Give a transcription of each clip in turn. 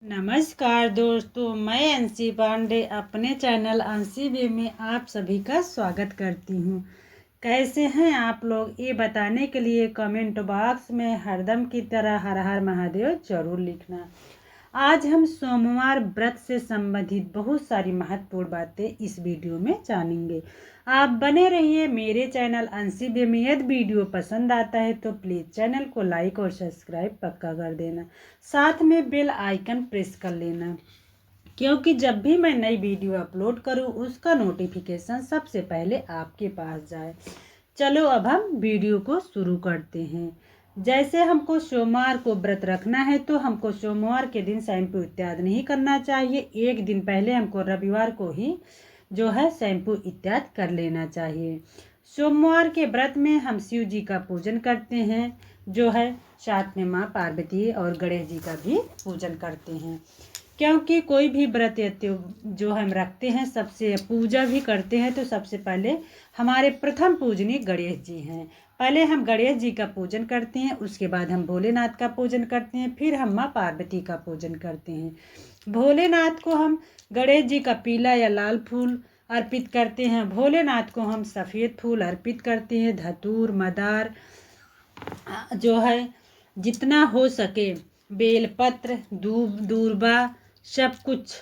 नमस्कार दोस्तों, मैं अंशी पांडे अपने चैनल अंशी वे में आप सभी का स्वागत करती हूँ। कैसे हैं आप लोग, ये बताने के लिए कमेंट बॉक्स में हरदम की तरह हर हर महादेव जरूर लिखना। आज हम सोमवार व्रत से संबंधित बहुत सारी महत्वपूर्ण बातें इस वीडियो में जानेंगे। आप बने रहिए मेरे चैनल अंशी बे में। यदि वीडियो पसंद आता है तो प्लीज़ चैनल को लाइक और सब्सक्राइब पक्का कर देना, साथ में बेल आइकन प्रेस कर लेना, क्योंकि जब भी मैं नई वीडियो अपलोड करूं उसका नोटिफिकेशन सबसे पहले आपके पास जाए। चलो अब हम वीडियो को शुरू करते हैं। जैसे हमको सोमवार को व्रत रखना है तो हमको सोमवार के दिन शैम्पू इत्यादि नहीं करना चाहिए। एक दिन पहले हमको रविवार को ही जो है शैम्पू इत्यादि कर लेना चाहिए। सोमवार के व्रत में हम शिव जी का पूजन करते हैं, जो है साथ में माँ पार्वती और गणेश जी का भी पूजन करते हैं। क्योंकि कोई भी व्रत जो हम रखते हैं, सबसे पूजा भी करते हैं, तो सबसे पहले हमारे प्रथम पूजनीय गणेश जी हैं। पहले हम गणेश जी का पूजन करते हैं, उसके बाद हम भोलेनाथ का पूजन करते हैं, फिर हम माँ पार्वती का पूजन करते हैं। भोलेनाथ को हम गणेश जी का पीला या लाल फूल अर्पित करते हैं, भोलेनाथ को हम सफ़ेद फूल अर्पित करते हैं। धतूर मदार जो है जितना हो सके, बेलपत्र दूर्बा सब कुछ,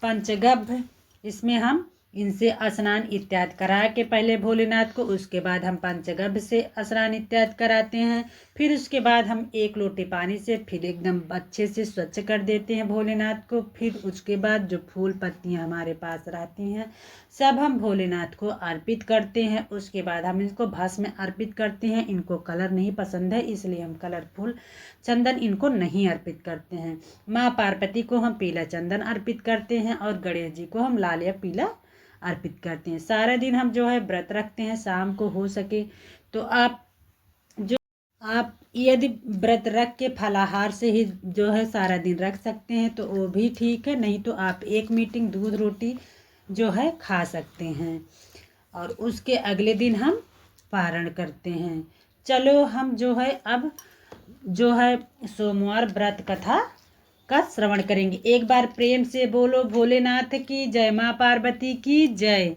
पंचगव्य, इसमें हम इनसे स्नान इत्यादि करा के पहले भोलेनाथ को, उसके बाद हम पंचगव्य से स्नान इत्यादि कराते हैं। फिर उसके बाद हम एक लोटे पानी से फिर एकदम अच्छे से स्वच्छ कर देते हैं भोलेनाथ को। फिर उसके बाद जो फूल पत्तियां हमारे पास रहती हैं सब हम भोलेनाथ को अर्पित करते हैं। उसके बाद हम इनको भस्म अर्पित करते हैं। इनको कलर नहीं पसंद है, इसलिए हम कलरफुल चंदन इनको नहीं अर्पित करते हैं। माँ पार्वती को हम पीला चंदन अर्पित करते हैं और गणेश जी को हम लाल या पीला अर्पित करते हैं। सारा दिन हम जो है व्रत रखते हैं। शाम को हो सके तो आप यदि व्रत रख के फलाहार से ही जो है सारा दिन रख सकते हैं तो वो भी ठीक है, नहीं तो आप एक मीटिंग दूध रोटी जो है खा सकते हैं और उसके अगले दिन हम पारण करते हैं। चलो हम जो है अब जो है सोमवार व्रत कथा का श्रवण करेंगे। एक बार प्रेम से बोलो भोलेनाथ की जय, माँ पार्वती की जय।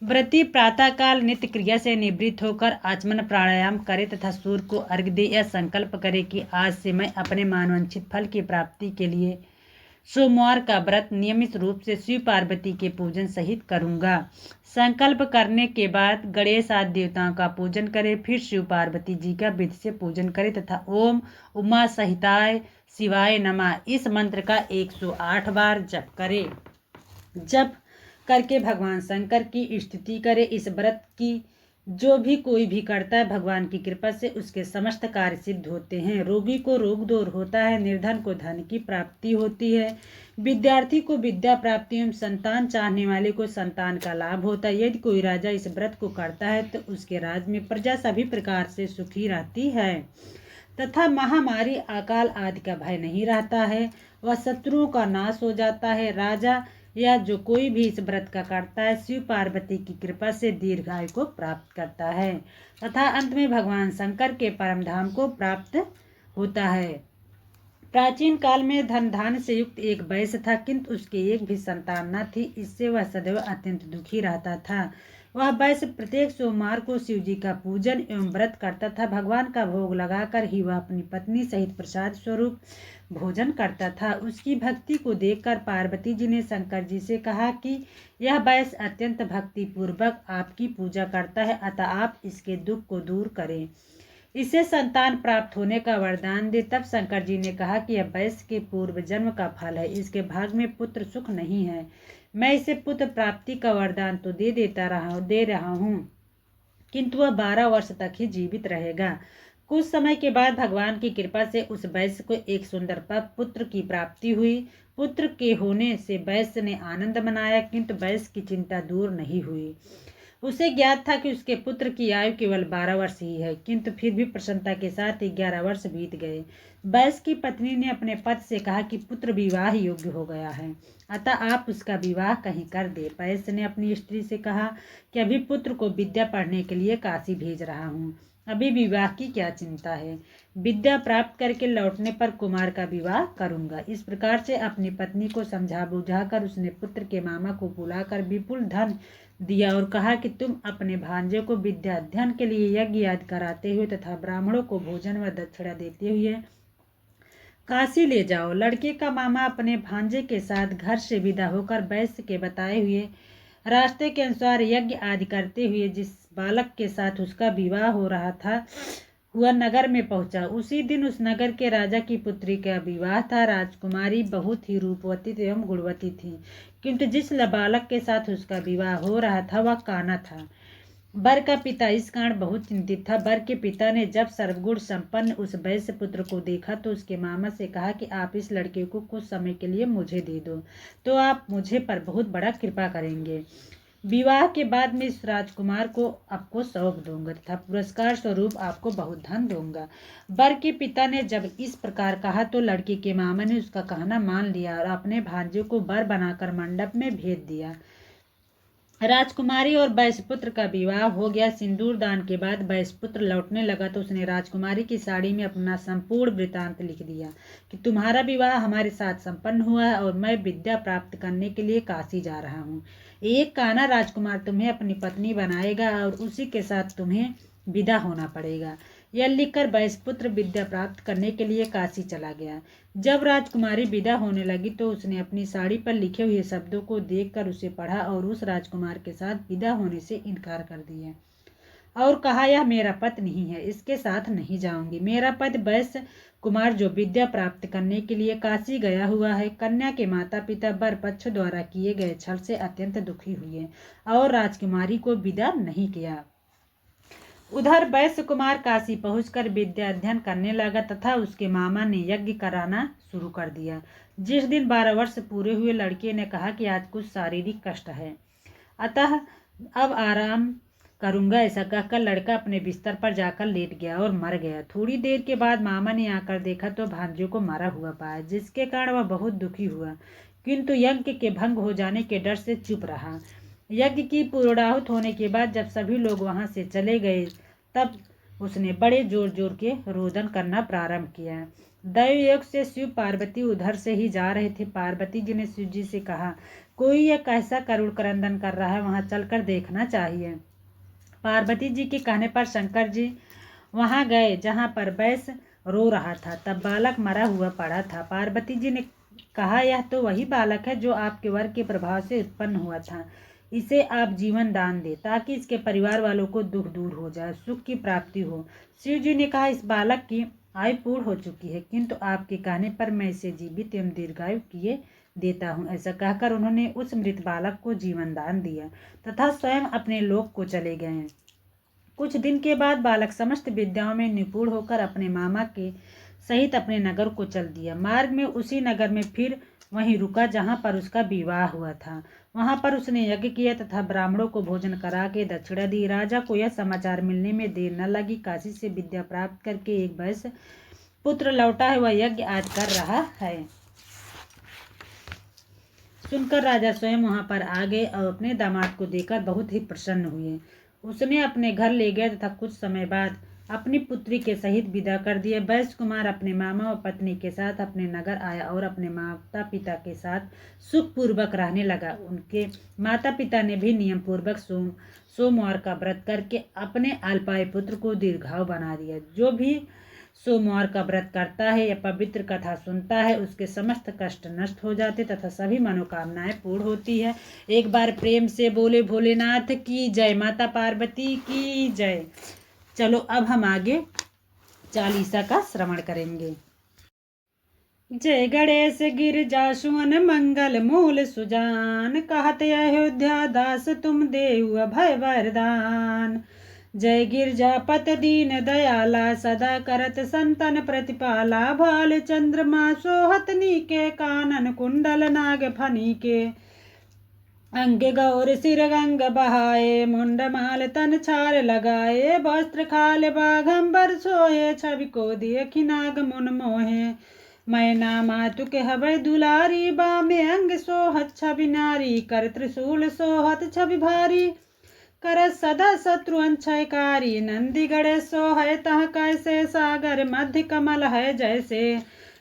व्रती प्रातःकाल नित्य क्रिया से निवृत्त होकर आचमन प्राणायाम करे तथा सूर्य को अर्घ्य दे। यह संकल्प करे कि आज से मैं अपने मानवांछित फल की प्राप्ति के लिए सोमवार का व्रत नियमित रूप से शिव पार्वती के पूजन सहित करूंगा। संकल्प करने के बाद गणेश आदि देवताओं का पूजन करे, फिर शिव पार्वती जी का विधि से पूजन करे तथा ओम उमा सहिताय शिवाय नमः इस मंत्र का 108 बार जप करे। जप करके भगवान शंकर की स्तुति करे। इस व्रत की जो भी कोई भी करता है, भगवान की कृपा से उसके समस्त कार्य सिद्ध होते हैं। रोगी को रोग दूर होता है, निर्धन को धन की प्राप्ति होती है, विद्यार्थी को विद्या प्राप्ति एवं संतान चाहने वाले को संतान का लाभ होता है। यदि कोई राजा इस व्रत को करता है तो उसके राज में प्रजा सभी प्रकार से सुखी रहती है तथा महामारी अकाल आदि का भय नहीं रहता है। वह शत्रुओं का नाश हो जाता है। राजा या जो कोई भी इस व्रत का करता है शिव पार्वती की कृपा से दीर्घायु को प्राप्त करता है तथा अंत में भगवान शंकर के परम धाम को प्राप्त होता है। प्राचीन काल में धन धान से युक्त एक वैश्य था, किंतु उसकी एक भी संतान न थी। इससे वह सदैव अत्यंत दुखी रहता था। वह वैश्य प्रत्येक सोमवार को शिव जी का पूजन एवं व्रत करता था। भगवान का भोग लगाकर ही वह अपनी पत्नी सहित प्रसाद स्वरूप भोजन करता था। उसकी भक्ति को देखकर पार्वती जी ने शंकर जी से कहा कि यह वैश्य अत्यंत भक्ति पूर्वक आपकी पूजा करता है, अतः आप इसके दुख को दूर करें, इसे संतान प्राप्त होने का वरदान दे। तब शंकर जी ने कहा कि यह वैश्य के पूर्व जन्म का फल है, इसके भाग में पुत्र सुख नहीं है। मैं इसे पुत्र प्राप्ति का वरदान तो दे रहा हूँ, किंतु वह 12 वर्ष तक ही जीवित रहेगा। कुछ समय के बाद भगवान की कृपा से उस वैश्य को एक सुंदर पुत्र की प्राप्ति हुई। पुत्र के होने से वैश्य ने आनंद मनाया, किंतु वैश्य की चिंता दूर नहीं हुई। उसे ज्ञात था कि उसके पुत्र की आयु केवल 12 वर्ष ही है, किंतु फिर भी प्रसन्नता के साथ 11 वर्ष बीत गए। वैश्य की पत्नी ने अपने पति से कहा कि पुत्र विवाह योग्य हो गया है, अतः आप उसका विवाह कहीं कर दे। वैश्य ने अपनी स्त्री से कहा कि अभी पुत्र को विद्या पढ़ने के लिए काशी भेज रहा हूँ, अभी विवाह की क्या चिंता है। विद्या प्राप्त करके लौटने पर कुमार का विवाह करूंगा। इस प्रकार से अपनी पत्नी को समझा बुझाकर उसने पुत्र के मामा को बुलाकर विपुल धन दिया और कहा कि तुम अपने भांजे को विद्या अध्ययन के लिए यज्ञ याद कराते हुए तथा ब्राह्मणों को भोजन व दक्षिणा देते हुए काशी ले जाओ। लड़के का मामा अपने भांजे के साथ घर से विदा होकर वैश्य के बताए हुए रास्ते के अनुसार यज्ञ आदि करते हुए जिस बालक के साथ उसका विवाह हो रहा था वह नगर में पहुंचा। उसी दिन उस नगर के राजा की पुत्री का विवाह था। राजकुमारी बहुत ही रूपवती एवं गुणवती थी, किंतु जिस बालक के साथ उसका विवाह हो रहा था वह काना था। वर का पिता इस कारण बहुत चिंतित था। वर के पिता ने जब सर्वगुण संपन्न उस वैश्य पुत्र को देखा तो उसके मामा से कहा कि आप इस लड़के को कुछ समय के लिए मुझे दे दो तो आप मुझे पर बहुत बड़ा कृपा करेंगे। विवाह के बाद मैं इस राजकुमार को आपको सौंप दूंगा तथा पुरस्कार स्वरूप आपको बहुत धन दूंगा। वर के पिता ने जब इस प्रकार कहा तो लड़के के मामा ने उसका कहना मान लिया और अपने भांजे को वर बनाकर मंडप में भेज दिया। राजकुमारी और वैश्यपुत्र का विवाह हो गया। सिंदूर दान के बाद वैश्यपुत्र लौटने लगा तो उसने राजकुमारी की साड़ी में अपना संपूर्ण वृतांत लिख दिया कि तुम्हारा विवाह हमारे साथ संपन्न हुआ है और मैं विद्या प्राप्त करने के लिए काशी जा रहा हूँ। एक काना राजकुमार तुम्हें अपनी पत्नी बनाएगा और उसी के साथ तुम्हें विदा होना पड़ेगा। यह लिखकर वैश्यपुत्र विद्या प्राप्त करने के लिए काशी चला गया। जब राजकुमारी विदा होने लगी तो उसने अपनी साड़ी पर लिखे हुए शब्दों को देखकर उसे पढ़ा और उस राजकुमार के साथ विदा होने से इनकार कर दिया और कहा यह मेरा पति नहीं है, इसके साथ नहीं जाऊंगी। मेरा पति वैश्य कुमार जो विद्या प्राप्त करने के लिए काशी गया हुआ है। कन्या के माता पिता वर पक्ष द्वारा किए गए छल से अत्यंत दुखी हुए और राजकुमारी को विदा नहीं किया। उधर वैश्य कुमार काशी पहुंचकर विद्या अध्ययन करने लगा तथा उसके मामा ने यज्ञ कराना शुरू कर दिया। जिस दिन 12 वर्ष पूरे हुए लड़के ने कहा कि आज कुछ शारीरिक कष्ट है, अतः अब आराम करूंगा। ऐसा कहकर लड़का अपने बिस्तर पर जाकर लेट गया और मर गया। थोड़ी देर के बाद मामा ने आकर देखा तो भांजे को मरा हुआ पाया, जिसके कारण वह बहुत दुखी हुआ, किंतु यज्ञ के भंग हो जाने के डर से चुप रहा। यज्ञ की पूर्णाहुति होने के बाद जब सभी लोग वहां से चले गए तब उसने बड़े जोर जोर के रोदन करना प्रारंभ किया। दैवयोग से शिव पार्वती उधर से ही जा रहे थे। पार्वती जी ने शिव जी से कहा, कोई यह कैसा करुण क्रंदन कर रहा है, वहां चलकर देखना चाहिए। पार्वती जी के कहने पर शंकर जी वहां गए जहां पर वैश्य रो रहा था। तब बालक मरा हुआ पड़ा था। पार्वती जी ने कहा, यह तो वही बालक है जो आपके वर के प्रभाव से उत्पन्न हुआ था। इसे आप जीवन दान दे ताकि इसके परिवार वालों को दुख दूर हो जाए, सुख की प्राप्ति हो। शिव जी ने कहा, इस बालक की आयु पूर्ण हो चुकी है, किंतु आपके कहने पर मैं इसे जीवित एवं दीर्घायु किए देता हूँ। ऐसा कहकर उन्होंने उस मृत बालक को जीवन दान दिया तथा स्वयं अपने लोक को चले गए। कुछ दिन के बाद बालक समस्त विद्याओं में निपुण होकर अपने मामा के सहित अपने नगर को चल दिया। मार्ग में उसी नगर में फिर वहीं रुका जहाँ पर उसका विवाह हुआ था। वहां पर उसने यज्ञ किया तथा ब्राह्मणों को भोजन करा के दक्षिणा दी। राजा को यह समाचार मिलने में देर न लगी। काशी से विद्या प्राप्त करके एक वैश्य पुत्र लौटा है, वह यज्ञ आज कर रहा है। सुनकर राजा स्वयं वहां पर आ गए और अपने दामाद को देखकर बहुत ही प्रसन्न हुए। उसने अपने घर ले गया तथा कुछ समय बाद अपनी पुत्री के सहित विदा कर दिए। वैश्य कुमार अपने मामा और पत्नी के साथ अपने नगर आया और अपने माता पिता के साथ सुखपूर्वक रहने लगा। उनके माता पिता ने भी नियम पूर्वक सोमवार का व्रत करके अपने अल्पायु पुत्र को दीर्घायु बना दिया। जो भी सोमवार का व्रत करता है या पवित्र कथा सुनता है उसके समस्त कष्ट नष्ट हो जाते तथा सभी मनोकामनाएं पूर्ण होती है। एक बार प्रेम से बोले भोलेनाथ की जय, माता पार्वती की जय। चलो अब हम आगे चालीसा का श्रवण करेंगे। जय गणेश गिरिजा सुवन मंगल मूल सुजान, कहत अयोध्या दास तुम देव अभय वरदान। जय गिरजापत दीन दयाला, सदा करत संतन प्रतिपाला। भाल चंद्रमा सोहत नीके, कानन कुंडल नाग फनी के। अंग गौर सिर गंग बहाए, मुंड माल तन छार लगाए। वस्त्र खाल बाघंबर सोहे, छवि को देखी नाग मुन मोहे। मैना मातुक हवै दुलारी, बामे अंग सोहत छवि नारी। कर त्रिशूल सोहत छवि भारी, कर सदा शत्रु अंक्षयकारी। नंदी गणे सो है तह कैसे, सागर मध्य कमल है जैसे।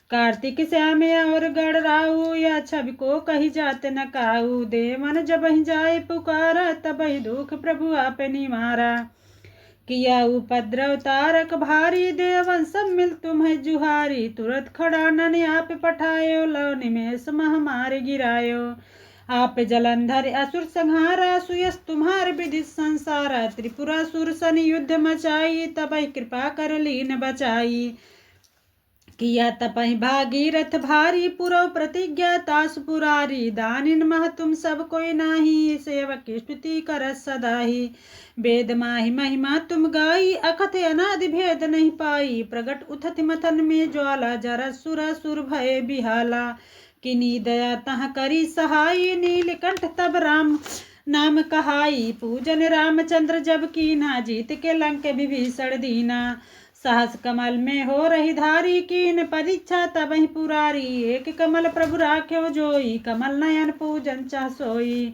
कार्तिक श्याम और गढ़ राहु, या छवि को कही जाते न काऊ। देवन जब ही जाए पुकारा, तब ही दुख प्रभु आप निवारा। किया उपद्रव तारक भारी, देवन सब मिल तुम्हें जुहारी। तुरंत खड़ा नन आप पठायो, लव निमेष महामारी गिरायो। आप जलंधर असुर संहारा, सुयस तुम्हार विदित संसारा। त्रिपुरासुर सन युद्ध मचाई, तब कृपा कर लीन बचाई। किया तपहि भागीरथ भारी, पुरव प्रतिज्ञा तास पुरारी। दानिन मह तुम सब कोई नाही, सेवक की स्तुति कर सदाही। वेद माहि महिमा तुम गाई, अकथ अनादि भेद नहीं पाई। प्रगट उठत मथन में ज्वाला, जरा सुरा सुर भय बिहाला। किनी दया तह करी सहाई, नीलकंठ तब राम नाम कहाई। पूजन रामचंद्र जब कीना, जीत के लंक विभीषण दीना। सहस कमल में हो रही धारी, कीन परीक्षा तब ही पुरारी। एक कमल प्रभु राख्यो जोई, कमल नयन पूजन चाह सोई।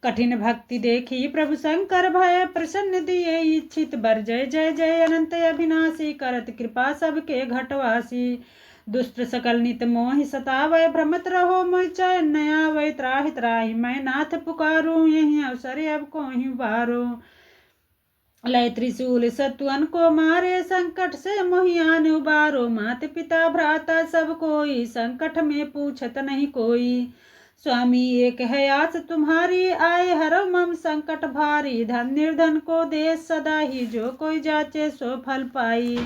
कठिन भक्ति देखी प्रभु शंकर, भय प्रसन्न दिए इच्छित बर। जय जय जय अनंत अविनाशी, करत कृपा सबके घटवासी। दुष्ट सकल नित मोहि सतावै, भ्रमत रहो मोहि चैन न आवै। त्राहि त्राहि मैं नाथ पुकारूं, यही अवसर अब कोहि उबारो। लय त्रिशूल सत्वन को मारे, संकट से मोहियान उबारो। मात पिता भ्राता सब कोई, संकट में पूछत नहीं कोई। स्वामी एक है आस तुम्हारी, आए हरो मम संकट भारी। धन निर्धन को दे सदा ही, जो कोई जाचे सो फल पाई।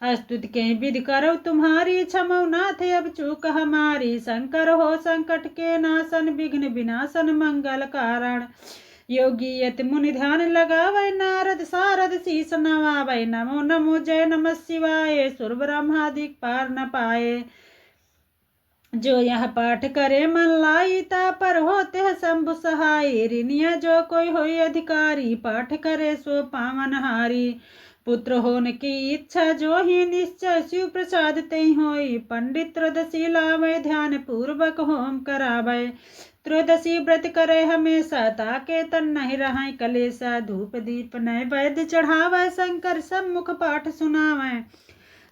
अस्तुत के विधि करो तुम्हारी, क्षमो नाथ अब चूक हमारी। शंकर हो संकट के नाशन, विघ्न विनाशन मंगल कारण। योगी यति मुनि ध्यान लगावै, नारद सारद शीस नवावै। नमो नमो जय नमः शिवाय, सुर ब्रह्मादिक पार न पाए। जो यह पाठ करे मन लाई, ता पर होते है शंभु सहाय। ऋणिया जो कोई होई अधिकारी, पाठ करे सो पावन हारी। पुत्र होने की इच्छा जो ही निश्चय, शिव प्रसाद तेहि होई। पंडित त्रयोदशी लावे, ध्यान पूर्वक होम करावे। त्रयोदशी व्रत करे हमेशा, ताके तन नहीं रहाय कलेसा। धूप दीप नैवेद्य चढ़ावे, शंकर सम्मुख पाठ सुनावे।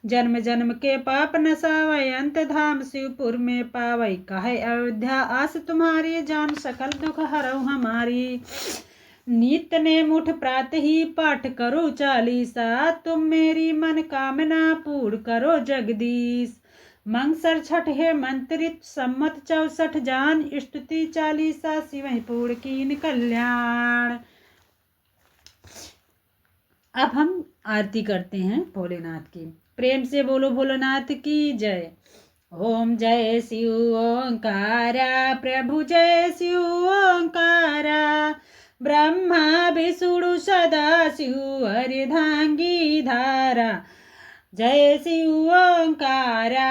जन्म जन्म के पाप नसावै, अंत धाम शिवपुर में पावै। कहे अयोध्या आस तुम्हारी, जान सकल दुख हरौ हमारी। नित्य ने मुठ प्रात ही पाठ करो चालीसा, तुम मेरी मन कामना पूर्ण करो जगदीश। मंगसर छठ है मंत्रित, सम्मत 64 जान। स्तुति चालीसा, शिवहि पूर्ण कीन कल्याण। अब हम आरती करते हैं भोलेनाथ की। प्रेम से बोलो भोलेनाथ की जय। ओम जय शिव ओंकारा, प्रभु जय शिव ओंकारा। ब्रह्मा विष्णु सदा शिव, अर्धांगी धारा। जय शिव ओंकारा,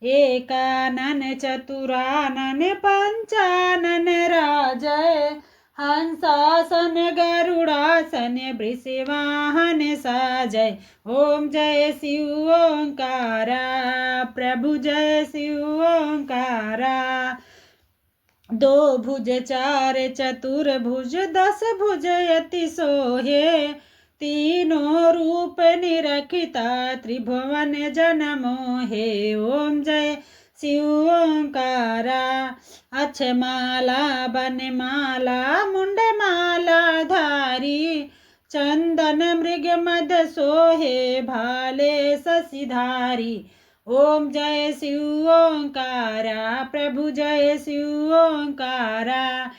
एकानन चतुरानन पंचानन राजय। हंसासन गरुड़ासन वृषवाहन साजय। ओम जय शिव ओंकारा, प्रभु जय शिव ओंकारा। दो भुज चार चतुर्भुज, 10 भुज अति सोहे। तीनों रूप निरखिता, त्रिभुवन जन मोहे। ओम जय शिव ओंकारा, अक्षमाला बनमाला मुंड माला धारी। चंदन मृग मद सोहे, भाले शशिधारी। ओम जय शिव ओंकारा, प्रभु जय शिव ओंकारा।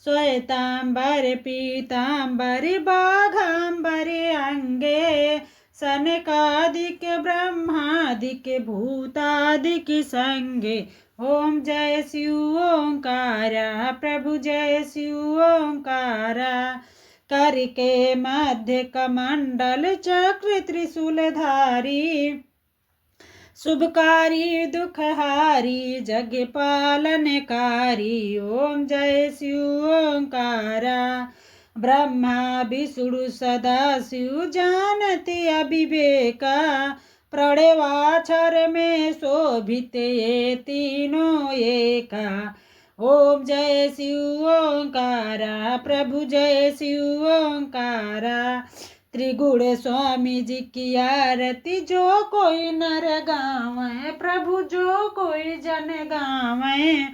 श्वेतांबर पीतांबर बाघांबर अंगे। सनकादिक ब्रह्मादिक भूतादिक संगे। ओम जय शिव ओंकारा, प्रभु जय शिव ओंकारा। करके मध्य कमंडल चक्र त्रिशूलधारी। शुभकारी दुखहारी, जग पालनकारी। ओम जय शिव ओंकारा। ब्रह्मा विष्णु सदा शिव, जानते अविवेका। प्रणवाक्षर में शोभित ये तीनों एका। ओम जय शिव ओंकारा, प्रभु जय शिव ओंकारा। त्रिगुण स्वामी जी की आरती जो कोई नर गावे, प्रभु जो कोई जन गावे।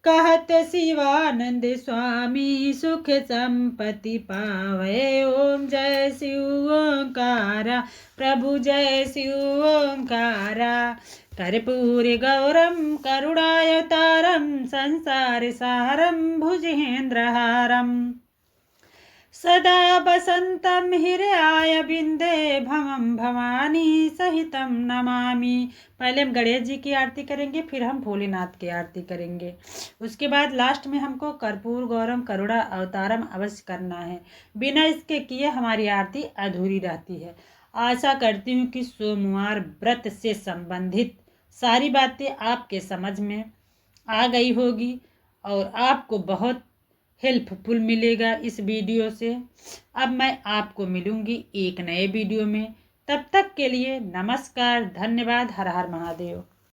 कहत शिवानंद स्वामी सुख संपत्ति पावे। ओम जय शिव ओंकारा, प्रभु जय शिव ओंकारा। कर्पूर गौरम करुणावतारम संसार सारम भुजगेन्द्रहारम। सदा वसंतम हृदयाय बिंदे भवम भवानी सहितम नमामि। पहले हम गणेश जी की आरती करेंगे, फिर हम भोलेनाथ की आरती करेंगे। उसके बाद लास्ट में हमको कर्पूर गौरम करुणा अवतारम अवश्य करना है। बिना इसके किए हमारी आरती अधूरी रहती है। आशा करती हूँ कि सोमवार व्रत से संबंधित सारी बातें आपके समझ में आ गई होगी और आपको बहुत हेल्पफुल मिलेगा इस वीडियो से। अब मैं आपको मिलूंगी एक नए वीडियो में। तब तक के लिए नमस्कार, धन्यवाद, हर हर महादेव।